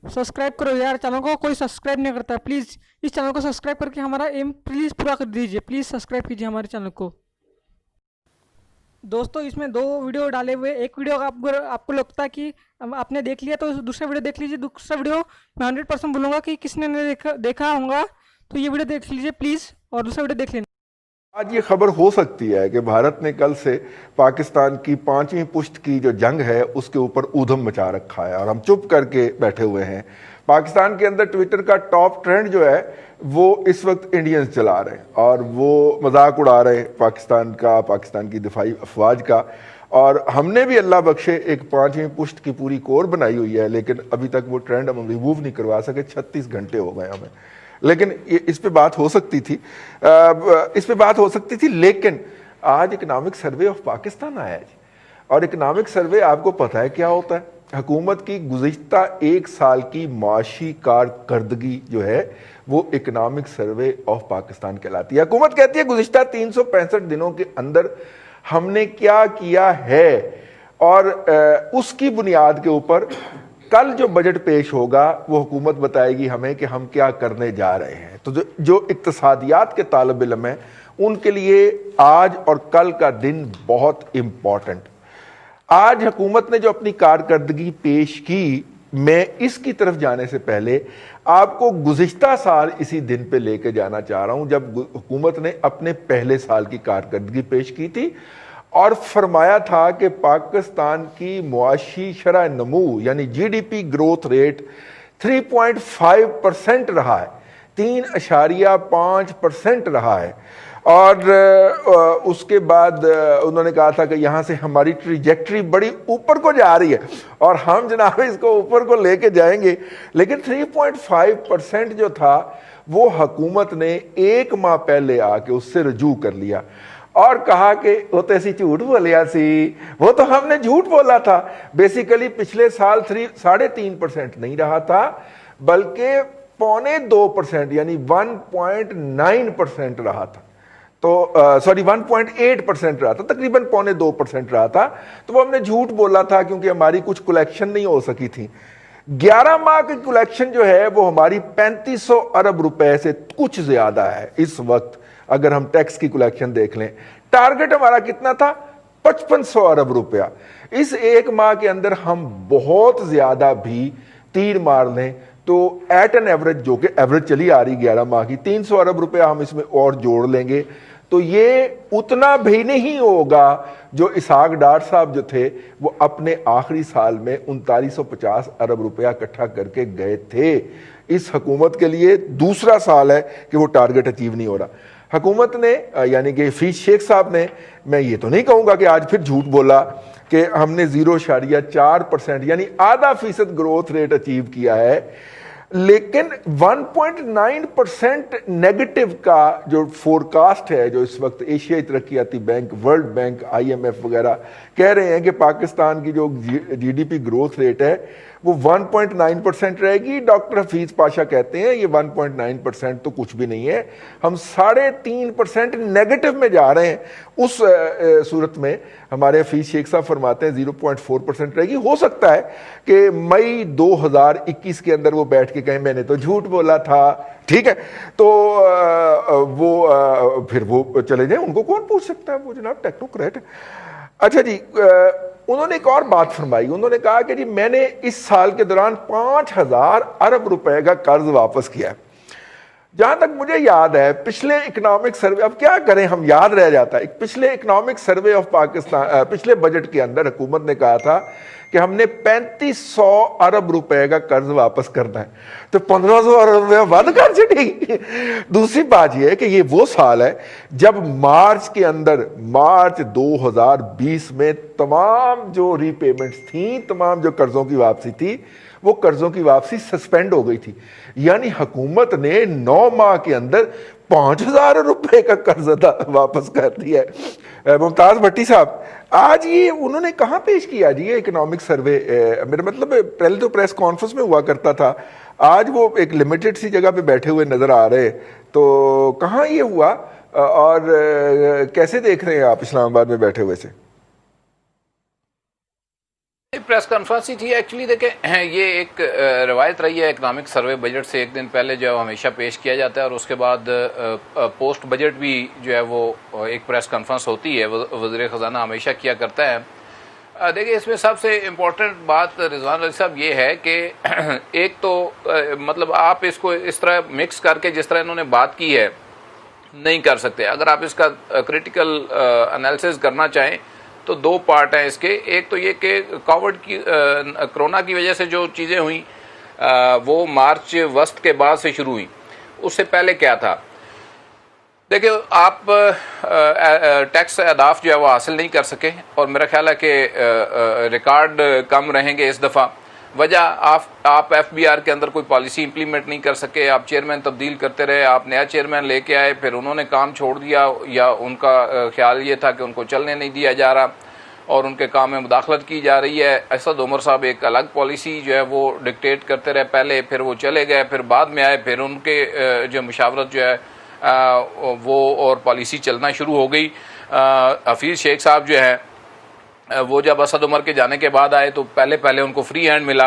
Subscribe करो यार, channel को कोई सब्सक्राइब नहीं करता। प्लीज़ इस चैनल को सब्सक्राइब करके हमारा एम प्लीज़ पूरा कर दीजिए। प्लीज़ सब्सक्राइब कीजिए हमारे चैनल को। दोस्तों इसमें दो वीडियो डाले हुए, एक वीडियो आपको लगता है कि आपने देख लिया तो दूसरा वीडियो देख लीजिए। दूसरा वीडियो मैं 100% बोलूँगा कि किसने नहीं देखा होगा तो ये वीडियो देख लीजिए प्लीज़, और दूसरा वीडियो देख लेना। आज ये खबर हो सकती है कि भारत ने कल से पाकिस्तान की 5वीं पुश्त की जो जंग है उसके ऊपर ऊधम मचा रखा है और हम चुप करके बैठे हुए हैं। पाकिस्तान के अंदर ट्विटर का टॉप ट्रेंड जो है वो इस वक्त इंडियंस चला रहे हैं और वो मजाक उड़ा रहे हैं पाकिस्तान का, पाकिस्तान की दिफाई अफवाज का। और हमने भी अल्लाह बख्शे एक 5वीं पुश्त की पूरी कोर बनाई हुई है, लेकिन अभी तक वो ट्रेंड हम रिमूव नहीं करवा सके। 36 घंटे हो गए हमें, लेकिन इस पे बात हो सकती थी, लेकिन आज इकोनॉमिक सर्वे ऑफ पाकिस्तान आया जी। और इकोनॉमिक सर्वे आपको पता है क्या होता है? हुकूमत की गुज़िश्ता एक साल की माशी कारकर्दगी जो है वो इकोनॉमिक सर्वे ऑफ पाकिस्तान कहलाती है। हुकूमत कहती है गुज़िश्ता 365 दिनों के अंदर हमने क्या किया है, और उसकी बुनियाद के ऊपर कल जो बजट पेश होगा वो हुकूमत बताएगी हमें कि हम क्या करने जा रहे हैं। तो जो इक्तसादियात के तालिब इल्म हैं उनके लिए आज और कल का दिन बहुत इंपॉर्टेंट। आज हुकूमत ने जो अपनी कारकर्दगी पेश की, मैं इसकी तरफ जाने से पहले आपको गुज़िश्ता साल इसी दिन पे लेके जाना चाह रहा हूं जब हुकूमत ने अपने पहले साल की कारकर्दगी पेश की थी और फरमाया था कि पाकिस्तान की मुआशी शरह नमू यानी जीडीपी ग्रोथ रेट 3.5% रहा है, 3.5% रहा है। और उसके बाद उन्होंने कहा था कि यहाँ से हमारी ट्रिजेक्टरी बड़ी ऊपर को जा रही है और हम जनाब इसको ऊपर को लेके जाएंगे। लेकिन 3.5% जो था वो हुकूमत ने एक माह पहले आके उससे रजू कर लिया और कहा कि वो तो ऐसी झूठ बोलिया सी, वो तो हमने झूठ बोला था। बेसिकली पिछले साल 3.5% नहीं रहा था बल्कि 1.25% यानी 1.9% रहा था। तो सॉरी 1.8% रहा था, तकरीबन 1.25% रहा था। तो वो हमने झूठ बोला था क्योंकि हमारी कुछ कलेक्शन नहीं हो सकी थी। 11 माह की कलेक्शन जो है वो हमारी 3500 अरब रुपए से कुछ ज्यादा है इस वक्त। अगर हम टैक्स की कलेक्शन देख लें, टारगेट हमारा कितना था? 5500 अरब रुपया। इस एक माह के अंदर हम बहुत ज्यादा भी तीर मार लें तो एट एन एवरेज, जो कि एवरेज चली आ रही 11 माह की, 300 अरब रुपया हम इसमें और जोड़ लेंगे तो ये उतना भी नहीं होगा जो इसहाक डार साहब जो थे वो अपने आखिरी साल में 3950 अरब रुपया इकट्ठा करके गए थे। इस हुकूमत के लिए दूसरा साल है कि वो टारगेट अचीव नहीं हो रहा। हुकूमत ने यानी कि हफीज शेख साहब ने, मैं ये तो नहीं कहूंगा कि आज फिर झूठ बोला कि हमने 0.4% यानी ½ ग्रोथ रेट अचीव किया है, लेकिन 1.9% नेगेटिव का जो फोरकास्ट है, जो इस वक्त एशियाई तरक्याती बैंक, वर्ल्ड बैंक, IMF वगैरह कह रहे हैं कि पाकिस्तान की जो जीडीपी ग्रोथ रेट है वो 1.9% रहेगी। डॉक्टर हफीज पाशा कहते हैं ये 1.9% तो कुछ भी नहीं है, हम 3.5% नेगेटिव में जा रहे हैं। उस सूरत में हमारे हफीज शेख साहब फरमाते हैं 0.4% रहेगी। हो सकता है कि मई 2021 के अंदर वो बैठ के कहें मैंने तो झूठ बोला था, ठीक है, तो फिर वो चले जाए, उनको कौन पूछ सकता है, वो जनाब टेक्नोक्रेट है। अच्छा जी, उन्होंने एक और बात फरमाई। उन्होंने कहा कि जी मैंने इस साल के दौरान 5000 अरब रुपए का कर्ज वापस किया है। जहां तक मुझे याद है पिछले इकोनॉमिक सर्वे, अब क्या करें हम, याद रह जाता है, पिछले इकोनॉमिक सर्वे ऑफ पाकिस्तान, पिछले बजट के अंदर हुकूमत ने कहा था कि हमने 3500 अरब रुपए का कर्ज वापस करना है, तो 1500 अरब रुपया बंद कर छड़ी। दूसरी बात यह है कि ये वो साल है जब मार्च के अंदर, मार्च 2020 में तमाम जो रीपेमेंट्स थी, तमाम जो कर्जों की वापसी थी, वो कर्जों की वापसी सस्पेंड हो गई थी। यानी हुकूमत ने 9 माह के अंदर 5000 रुपए का कर्ज वापस कर दिया है। मुमताज भट्टी साहब, आज ये उन्होंने कहां पेश किया जी ये इकोनॉमिक सर्वे? मेरा मतलब पहले तो प्रेस कॉन्फ्रेंस में हुआ करता था, आज वो एक लिमिटेड सी जगह पे बैठे हुए नजर आ रहे, तो कहां ये हुआ और कैसे देख रहे हैं आप इस्लामाबाद में बैठे हुए से? प्रेस कॉन्फ्रेंस ही थी एक्चुअली। देखें, ये एक रवायत रही है इकोनॉमिक सर्वे बजट से एक दिन पहले जो हमेशा पेश किया जाता है, और उसके बाद पोस्ट बजट भी जो है वो एक प्रेस कॉन्फ्रेंस होती है, वज़ीर ख़जाना हमेशा किया करता है। देखिए, इसमें सबसे इम्पोर्टेंट बात रिजवान अली साहब ये है कि एक तो मतलब आप इसको इस तरह मिक्स करके जिस तरह इन्होंने बात की है नहीं कर सकते। अगर आप इसका क्रिटिकल एनालिसिस करना चाहें तो दो पार्ट हैं इसके। एक तो ये कि कोविड की कोरोना की वजह से जो चीज़ें हुई वो मार्च वस्त के बाद से शुरू हुई। उससे पहले क्या था? देखिए, आप टैक्स अहदाफ जो है वो हासिल नहीं कर सके, और मेरा ख्याल है कि रिकॉर्ड कम रहेंगे इस दफ़ा। वजह आप FBR के अंदर कोई पॉलिसी इंप्लीमेंट नहीं कर सके, आप चेयरमैन तब्दील करते रहे, आप नया चेयरमैन लेके आए, फिर उन्होंने काम छोड़ दिया, या उनका ख्याल ये था कि उनको चलने नहीं दिया जा रहा और उनके काम में मुदाखलत की जा रही है। असद उमर साहब एक अलग पॉलिसी जो है वो डिक्टेट करते रहे पहले, फिर वो चले गए, फिर बाद में आए, फिर उनके जो मुशावरत जो है वो और पॉलिसी चलना शुरू हो गई। हफीज़ शेख साहब जो है वो जब असद उमर के जाने के बाद आए तो पहले उनको फ्री हैंड मिला,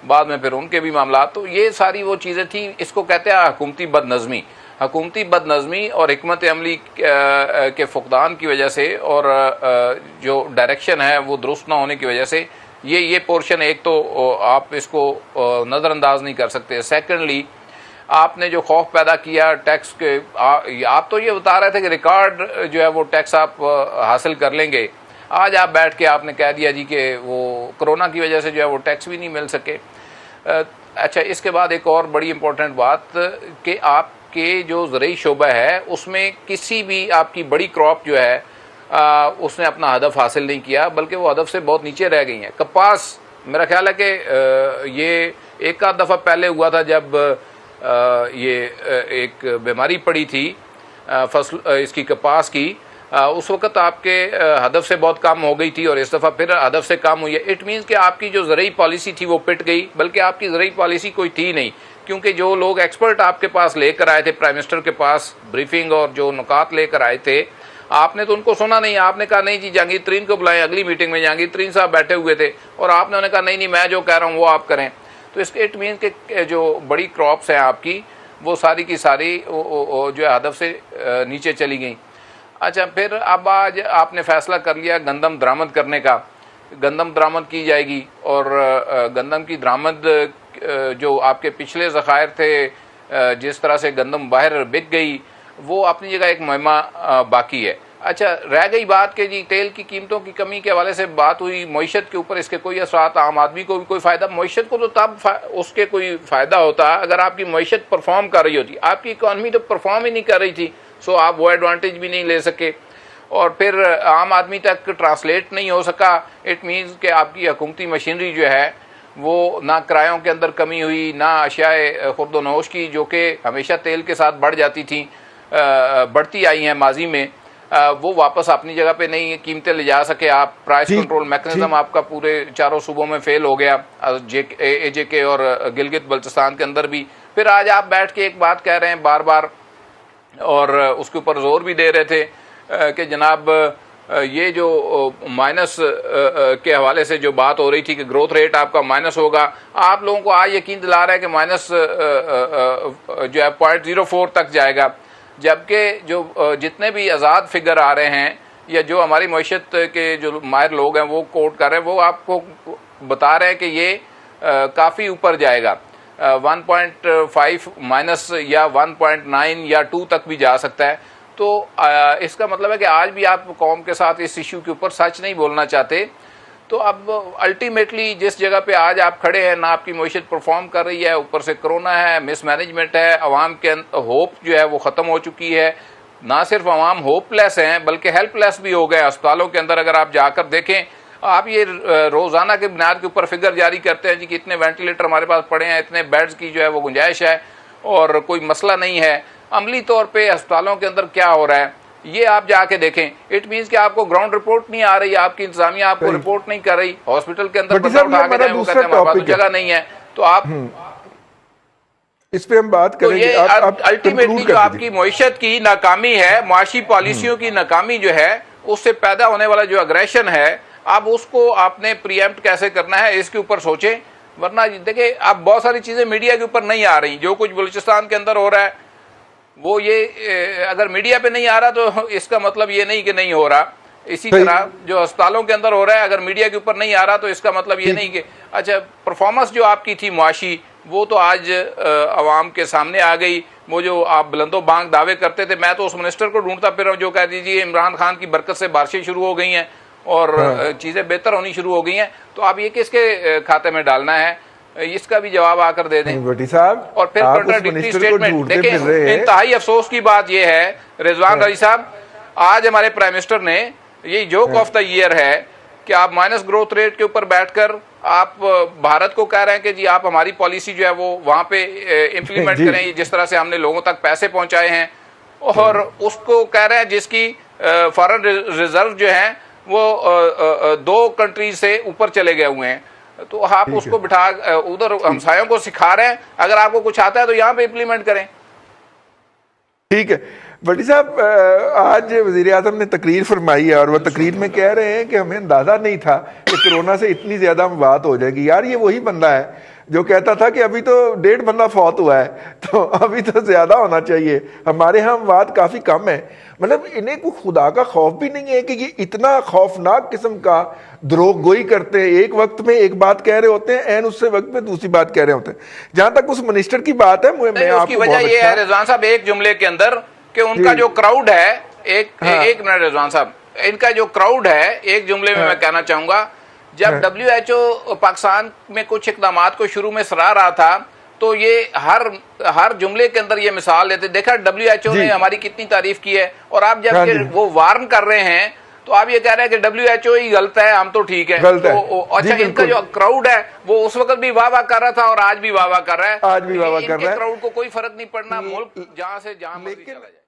बाद में फिर उनके भी मामला। तो ये सारी वो चीज़ें थी, इसको कहते हैं हुकूमती बदनज़मी। हुकूमती बदनज़मी और हिकमत अमली के फुकदान की वजह से, और जो डायरेक्शन है वो दुरुस्त ना होने की वजह से ये पोर्शन एक तो आप इसको नज़रअंदाज नहीं कर सकते। सेकेंडली, आपने जो खौफ पैदा किया टैक्स के, आप तो ये बता रहे थे कि रिकॉर्ड जो है वो टैक्स आप हासिल कर लेंगे। आज आप बैठ के आपने कह दिया जी कि वो कोरोना की वजह से जो है वो टैक्स भी नहीं मिल सके। अच्छा, इसके बाद एक और बड़ी इंपॉर्टेंट बात कि आपके जो ज़रूरी शोबा है उसमें किसी भी आपकी बड़ी क्रॉप जो है उसने अपना हदफ हासिल नहीं किया, बल्कि वो हदफ से बहुत नीचे रह गई हैं। कपास, मेरा ख्याल है कि ये एक आध दफ़ा पहले हुआ था जब ये एक बीमारी पड़ी थी फसल इसकी कपास की, उस वक्त आपके हदफ से बहुत कम हो गई थी, और इस दफ़ा फिर हदफ से कम हुई है। इट मीन्स कि आपकी जो ज़रूरी पॉलिसी थी वो पिट गई, बल्कि आपकी ज़रूरी पॉलिसी कोई थी नहीं, क्योंकि जो लोग एक्सपर्ट आपके पास लेकर आए थे, प्राइम मिनिस्टर के पास ब्रीफिंग और जो नुकात लेकर आए थे, आपने तो उनको सुना नहीं। आपने कहा नहीं जी, जहांगीर तरीन को बुलाएं, अगली मीटिंग में जहांगीर तरीन साहब बैठे हुए थे, और आपने उन्हें कहा नहीं मैं जो कह रहा हूँ वो आप करें। तो इसके इट मीन्स कि जो बड़ी क्रॉप्स हैं आपकी वो सारी की सारी जो है हदफ से नीचे चली गई। अच्छा, फिर अब आज आपने फैसला कर लिया गंदम दरामद करने का। गंदम दरामद की जाएगी, और गंदम की दरामद जो आपके पिछले ज़खायर थे, जिस तरह से गंदम बाहर बिक गई, वो अपनी जगह एक मुहिमा बाकी है। अच्छा, रह गई बात कि जी तेल की कीमतों की कमी के हवाले से बात हुई, मईशत के ऊपर इसके कोई असरात, आम आदमी को भी कोई फ़ायदा। मईशत को तो तब उसके कोई फ़ायदा होता अगर आपकी मईशत परफॉर्म कर रही होती। आपकी इकॉनमी तो परफॉर्म ही नहीं कर रही थी, सो आप वो एडवांटेज भी नहीं ले सके, और फिर आम आदमी तक ट्रांसलेट नहीं हो सका। इट मीन्स कि आपकी हुकूमती मशीनरी जो है वो ना किरायों के अंदर कमी हुई, ना अशियाए खुर्दोनोश की जो कि हमेशा तेल के साथ बढ़ जाती थी, बढ़ती आई हैं माजी में, वो वापस अपनी जगह पे नहीं कीमतें ले जा सके आप। प्राइस कंट्रोल मैकेनिज्म आपका पूरे चारों सूबों में फेल हो गया, AJK और गिलगित बल्चिस्तान के अंदर भी। फिर आज आप बैठ के एक बात कह रहे हैं बार बार, और उसके ऊपर जोर भी दे रहे थे कि जनाब ये जो माइनस के हवाले से जो बात हो रही थी कि ग्रोथ रेट आपका माइनस होगा, आप लोगों को आज यकीन दिला रहा है कि माइनस जो है 0.04 तक जाएगा, जबकि जो जितने भी आज़ाद फिगर आ रहे हैं या जो हमारी मईशत के जो माहिर लोग हैं वो कोट कर रहे हैं, वो आपको बता रहे हैं कि ये काफ़ी ऊपर जाएगा, 1.5 माइनस या 1.9 या 2 तक भी जा सकता है। तो इसका मतलब है कि आज भी आप कौम के साथ इस इशू के ऊपर सच नहीं बोलना चाहते। तो अब अल्टीमेटली जिस जगह पे आज आप खड़े हैं, ना आपकी मईशत परफॉर्म कर रही है, ऊपर से कोरोना है, मिसमैनेजमेंट है, अवाम के होप जो है वो ख़त्म हो चुकी है। ना सिर्फ अवाम होपलेस हैं बल्कि हेल्पलेस भी हो गए। अस्पतालों के अंदर अगर आप जाकर देखें, आप ये रोज़ाना के बुनियाद के ऊपर फिगर जारी करते हैं जी कि इतने वेंटिलेटर हमारे पास पड़े हैं, इतने बेड्स की जो है वो गुंजाइश है, और कोई मसला नहीं है। अमली तौर पे अस्पतालों के अंदर क्या हो रहा है ये आप जाके देखें। इट मीन्स कि आपको ग्राउंड रिपोर्ट नहीं आ रही, आपकी इंतजामिया आपको रिपोर्ट नहीं कर रही। हॉस्पिटल के अंदर बंदा उठा के जाए, वो कहते हैं हमारे पास जगह नहीं है। तो आप इस पे हम बात करेंगे। तो ये अल्टीमेटली जो आपकी मईशत की नाकामी है, मुआशी पॉलिसियों की नाकामी जो है, उससे पैदा होने वाला जो अग्रेशन है, अब उसको आपने प्रीएम्प्ट कैसे करना है इसके ऊपर सोचें, वरना देखिए अब बहुत सारी चीजें मीडिया के ऊपर नहीं आ रही। जो कुछ बलूचिस्तान के अंदर हो रहा है वो ये अगर मीडिया पे नहीं आ रहा तो इसका मतलब ये नहीं कि नहीं हो रहा। इसी तरह जो अस्पतालों के अंदर हो रहा है अगर मीडिया के ऊपर नहीं आ रहा तो इसका मतलब ये नहीं कि अच्छा परफॉर्मेंस जो आपकी थी मुआशी वो तो आज अवाम के सामने आ गई। वो जो आप बुलंदो बांग दावे करते थे, मैं तो उस मिनिस्टर को ढूंढता फिर रहा हूँ जो कह दीजिए इमरान खान की बरकत से बारिशें शुरू हो गई हैं और चीजें बेहतर होनी शुरू हो गई हैं। तो आप ये किसके खाते में डालना है, इसका भी जवाब आकर दे दें भट्टी साहब। और फिर कॉन्ट्राडिक्टरी स्टेटमेंट देखें। इंतहाई अफसोस की बात यह है रिजवान रईस साहब, आज हमारे प्राइम मिनिस्टर ने ये जोक ऑफ द ईयर है कि आप माइनस ग्रोथ रेट के ऊपर बैठकर आप भारत को कह रहे हैं कि जी आप हमारी पॉलिसी जो है वो वहां पे इम्प्लीमेंट करें जिस तरह से हमने लोगों तक पैसे पहुंचाए हैं, और उसको कह रहे हैं जिसकी फॉरेन रिजर्व जो है वो 2 कंट्रीज से ऊपर चले गए हुए हैं। तो आप उसको बिठा उधर हमसायों को सिखा रहे हैं, अगर आपको कुछ आता है तो यहाँ पे इम्प्लीमेंट करें। ठीक है भट्टी साहब, आज वजीर आजम ने तकरीर फरमाई है और वह तकरीर में कह रहे हैं कि हमें अंदाजा नहीं था कि कोरोना से इतनी ज्यादा बात हो जाएगी। यार ये वही बंदा है जो कहता था कि अभी तो 1.5 बंदा फौत हुआ है, तो अभी तो ज्यादा होना चाहिए, हमारे यहाँ बात काफी कम है। मतलब इन्हें कोई खुदा का खौफ भी नहीं है कि ये इतना खौफनाक किस्म का द्रोहगोई करते हैं। एक वक्त में एक बात कह रहे होते हैं, एन उससे वक्त में दूसरी बात कह रहे होते हैं। जहां तक उस मिनिस्टर की बात है, मैं उसकी वजह ये है रिजवान साहब एक जुमले के अंदर कि उनका जो क्राउड है एक मिनट रिजवान साहब, इनका जो क्राउड है एक जुमले में मैं कहना चाहूंगा, जब WHO पाकिस्तान में कुछ इकदामात को शुरू में सराह रहा था तो ये हर जुमले के अंदर ये मिसाल देते, देखा WHO ने हमारी कितनी तारीफ की है, और आप जब वो वार्न कर रहे हैं तो आप ये कह रहे हैं कि WHO ही गलत है, हम तो ठीक है। तो अच्छा इनका जो क्राउड है वो उस वक्त भी वाह वाह कर रहा था और आज भी वाह वाह कर रहा है। आज भी वाह वाह कर रहा है। क्राउड को कोई फर्क नहीं पड़ना, मुल्क जहां से जहां मर्जी चला जाए।